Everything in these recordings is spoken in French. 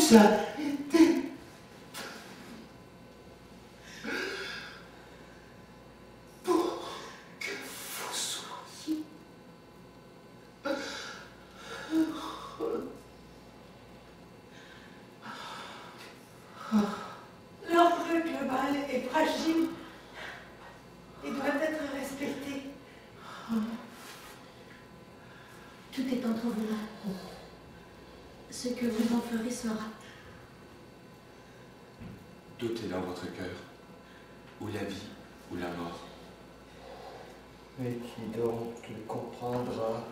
ça était. Pour que vous soyez heureux. L'ordre global est fragile et doit être respecté. Tout est entre vos mains. Ce que vous en ferez sera. Tout est dans votre cœur, ou la vie, ou la mort. Mais qui donc le comprendra?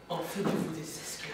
En faites-vous des esclaves.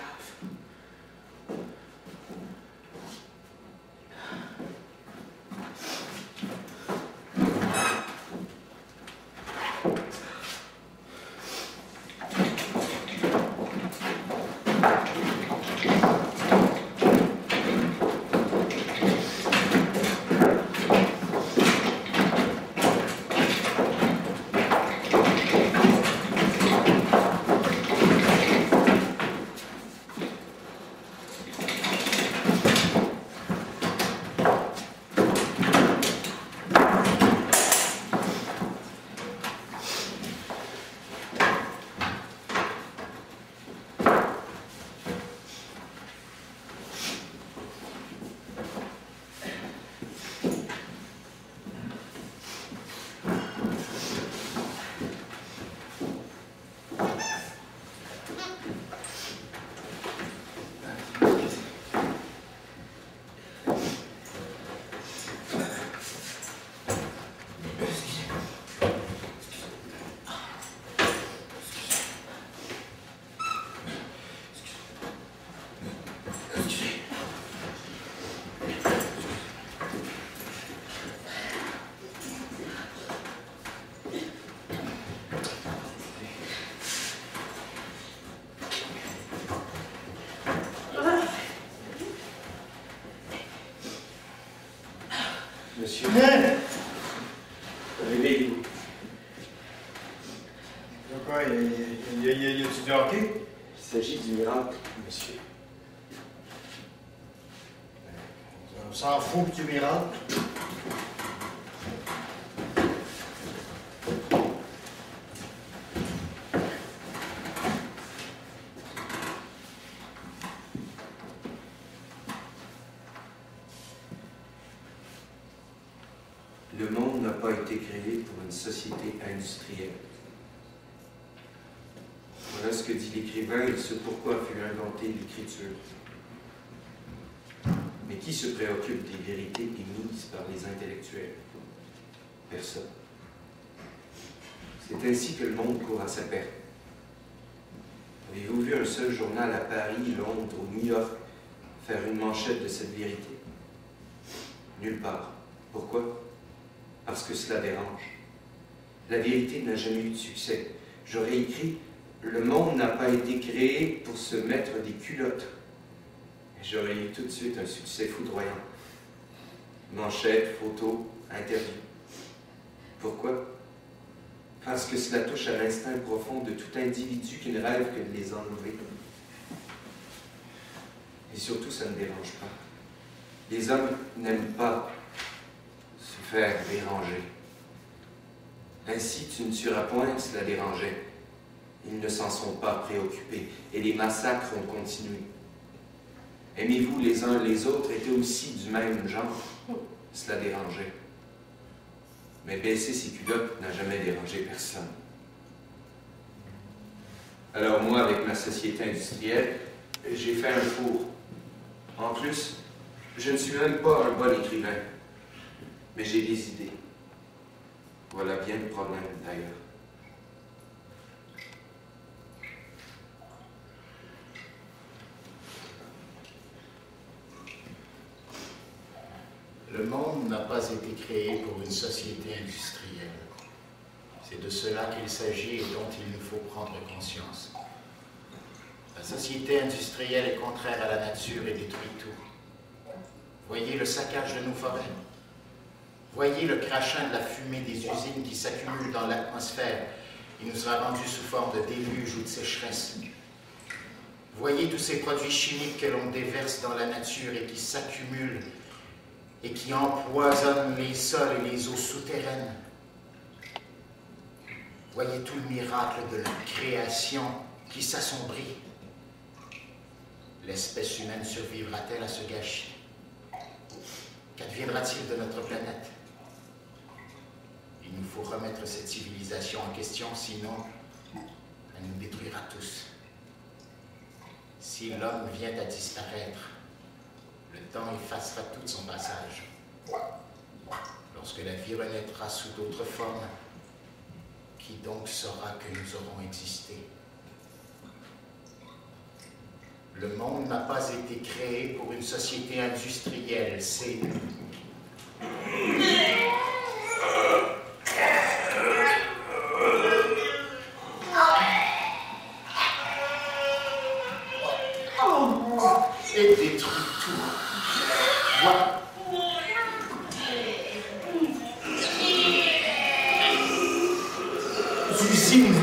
Monsieur, Réveillez-vous. Pourquoi? Y a-tu du hockey? il s'agit du miracle, monsieur. On s'en fout que tu miracles. Le monde n'a pas été créé pour une société industrielle. Voilà ce que dit l'écrivain et ce pourquoi fut inventée l'écriture. Mais qui se préoccupe des vérités émises par les intellectuels? Personne. C'est ainsi que le monde court à sa perte. Avez-vous vu un seul journal à Paris, Londres ou New York faire une manchette de cette vérité? Nulle part. Pourquoi? Parce que cela dérange. La vérité n'a jamais eu de succès. J'aurais écrit « Le monde n'a pas été créé pour se mettre des culottes ». J'aurais eu tout de suite un succès foudroyant. Manchette, photo, interview. Pourquoi? Parce que cela touche à l'instinct profond de tout individu qui ne rêve que de les enlever. Et surtout, ça ne dérange pas. Les hommes n'aiment pas se faire déranger. Ainsi, tu ne tueras point, cela dérangeait. Ils ne s'en sont pas préoccupés, et les massacres ont continué. Aimez-vous les uns les autres étaient aussi du même genre, cela dérangeait. Mais baisser ses culottes n'a jamais dérangé personne. Alors moi, avec ma société industrielle, j'ai fait un four. En plus, je ne suis même pas un bon écrivain, mais j'ai des idées. Voilà bien le problème, d'ailleurs. Le monde n'a pas été créé pour une société industrielle. C'est de cela qu'il s'agit et dont il nous faut prendre conscience. La société industrielle est contraire à la nature et détruit tout. Voyez le saccage de nos forêts. Voyez le crachin de la fumée des usines qui s'accumule dans l'atmosphère et nous a rendus sous forme de déluge ou de sécheresse. Voyez tous ces produits chimiques que l'on déverse dans la nature et qui s'accumulent et qui empoisonnent les sols et les eaux souterraines. Voyez tout le miracle de la création qui s'assombrit. L'espèce humaine survivra-t-elle à ce gâchis? Qu'adviendra-t-il de notre planète? Il nous faut remettre cette civilisation en question, sinon elle nous détruira tous. Si l'homme vient à disparaître, le temps effacera tout son passage. Lorsque la vie renaîtra sous d'autres formes, qui donc saura que nous aurons existé? Le monde n'a pas été créé pour une société industrielle, c'est et détruit tout. Voilà. Usines.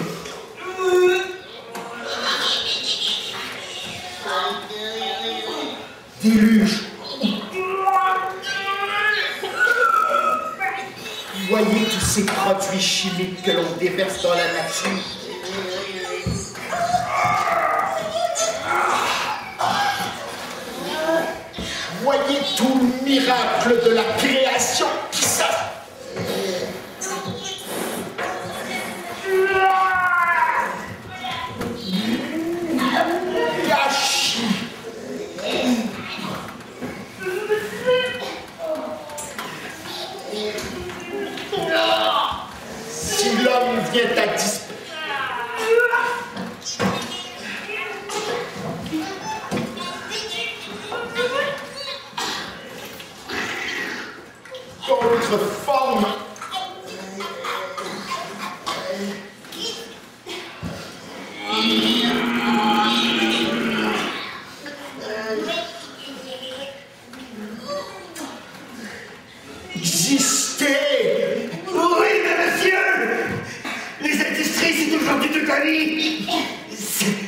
Déluge. Voyez tous ces produits chimiques que l'on déverse dans la nature. Voyez tout le miracle de la création qui s'offre. Gâchis. Si l'homme vient à disparaître, d'autres formes. Exister. Oui, mais monsieur, les industries, c'est aujourd'hui toute la vie.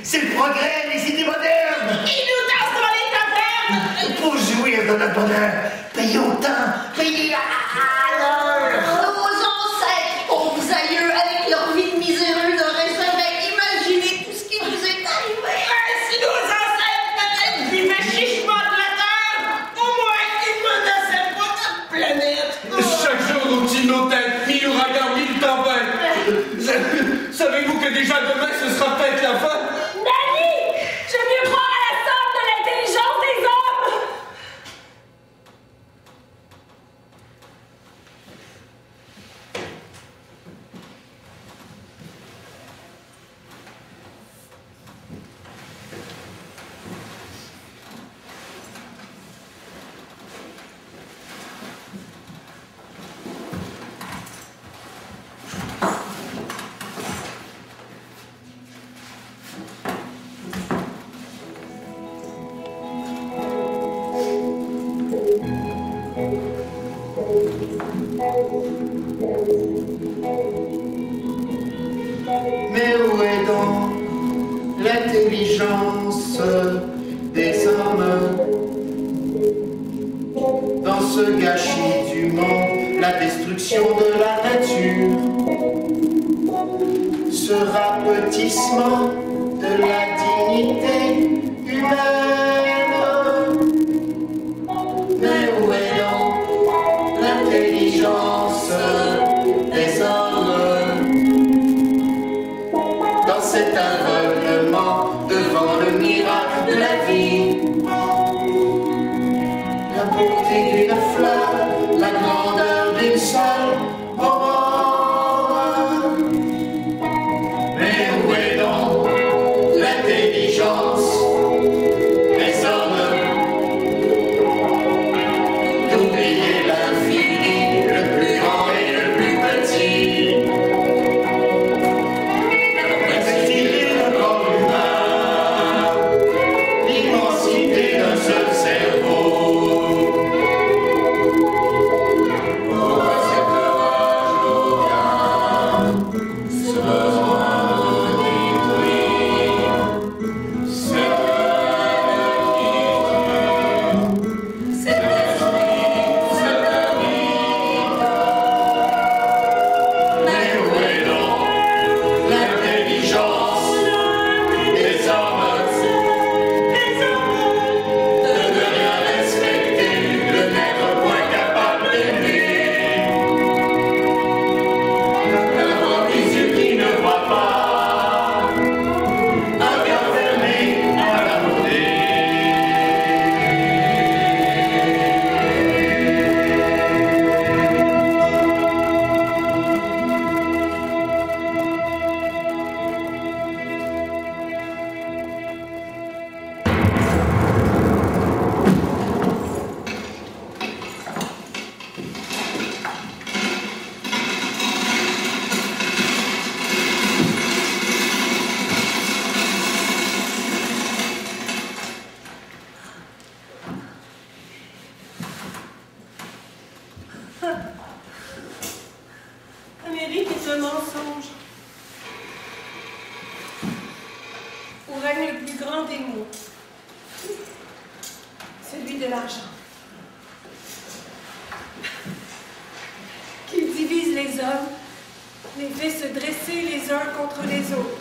C'est le progrès, les idées modernes. Ils nous tassent dans les tavernes. Pour jouir de notre bonheur, payez autant, payez à l'heure. Nos ancêtres, pauvres aïeux, avec leur vie de miséreux, n'auraient jamais imaginé tout ce qui nous est arrivé. Si nos ancêtres vivaient chichement de la terre, au moins ils menaçaient pas notre planète. Chaque jour, au-dessus de nos têtes, 1000 ouragans, 1000 tempêtes. Savez-vous que déjà demain, ce sera peut-être la fin? Danny! J'aime mieux croire à la somme de l'intelligence des hommes! mais où est donc l'intelligence des hommes? Dans ce gâchis du monde, la destruction de la nature, ce rapetissement de la dignité humaine. Mais où est donc l'intelligence des hommes? Dans cet aveuglement devant le miracle de la vie, la beauté d'une fleur, la grandeur d'une seule aurore. Mais où est donc l'intelligence plus grand des maux, celui de l'argent, qui divise les hommes, les fait se dresser les uns contre les autres.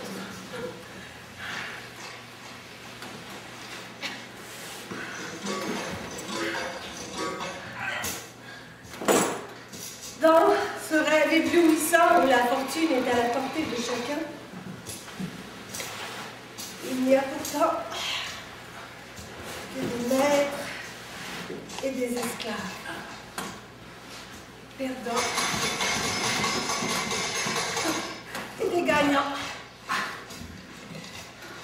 Dans ce rêve éblouissant où la fortune est à la portée de chacun, il n'y a pourtant que des maîtres et des esclaves, perdants et des gagnants.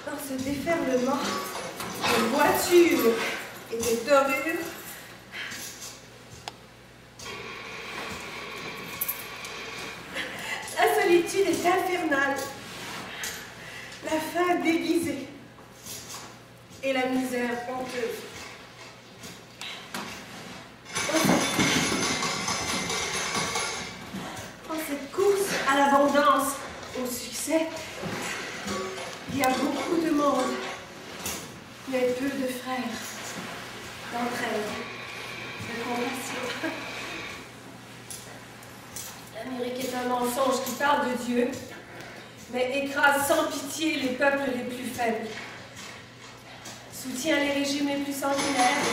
Dans ce déferlement de voitures et de dorures, la solitude est infernale, la faim déguisée et la misère honteuse. Dans cette course à l'abondance, au succès, il y a beaucoup de monde, mais peu de frères, d'entraide, de compassion. L'Amérique est un mensonge qui parle de Dieu, mais écrase sans pitié les peuples les plus faibles, soutient les régimes les plus sanguinaires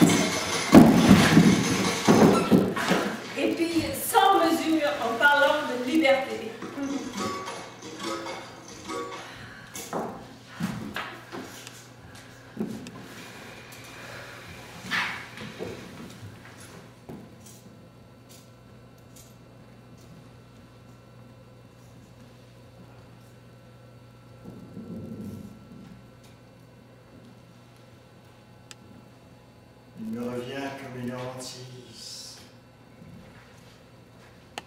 et pille sans mesure en parlant de liberté. Il me revient comme une hantise.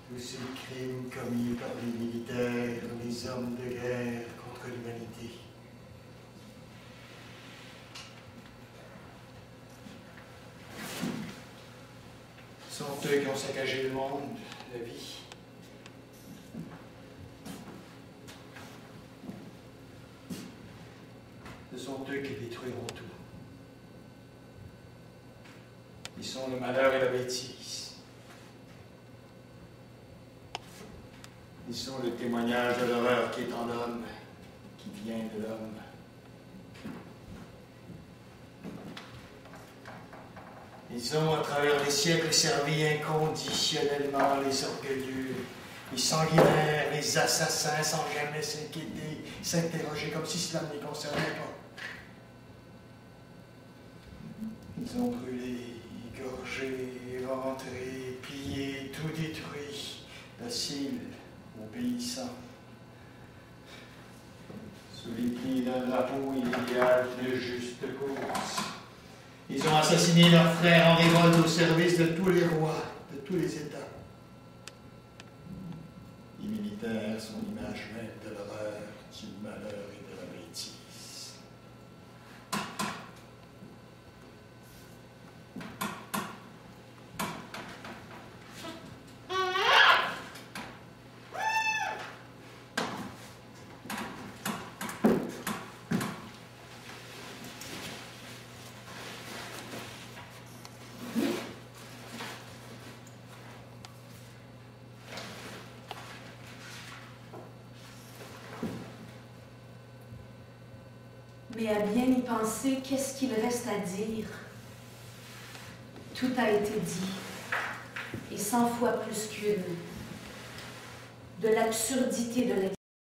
Tous ces crimes commis par les militaires, les hommes de guerre contre l'humanité. Ce sont eux qui ont saccagé le monde, la vie. Ce sont eux qui détruiront tout. Ils sont le malheur et la bêtise. Ils sont le témoignage de l'horreur qui est en l'homme, qui vient de l'homme. Ils ont, à travers les siècles, servi inconditionnellement les orgueilleux, les sanguinaires, les assassins, sans jamais s'inquiéter, s'interroger, comme si cela ne les concernait pas. Ils ont brûlé, égorgé, éventré, pillé, tout détruit, docile, obéissant. Sous les plis d'un drapeau illégal de juste cause. Ils ont assassiné leurs frères en révolte au service de tous les rois, de tous les États. Les militaires sont l'image même de l'horreur, du malheur et de la bêtise. Mais à bien y penser, qu'est-ce qu'il reste à dire? Tout a été dit, et 100 fois plus qu'une, de l'absurdité de l'existence.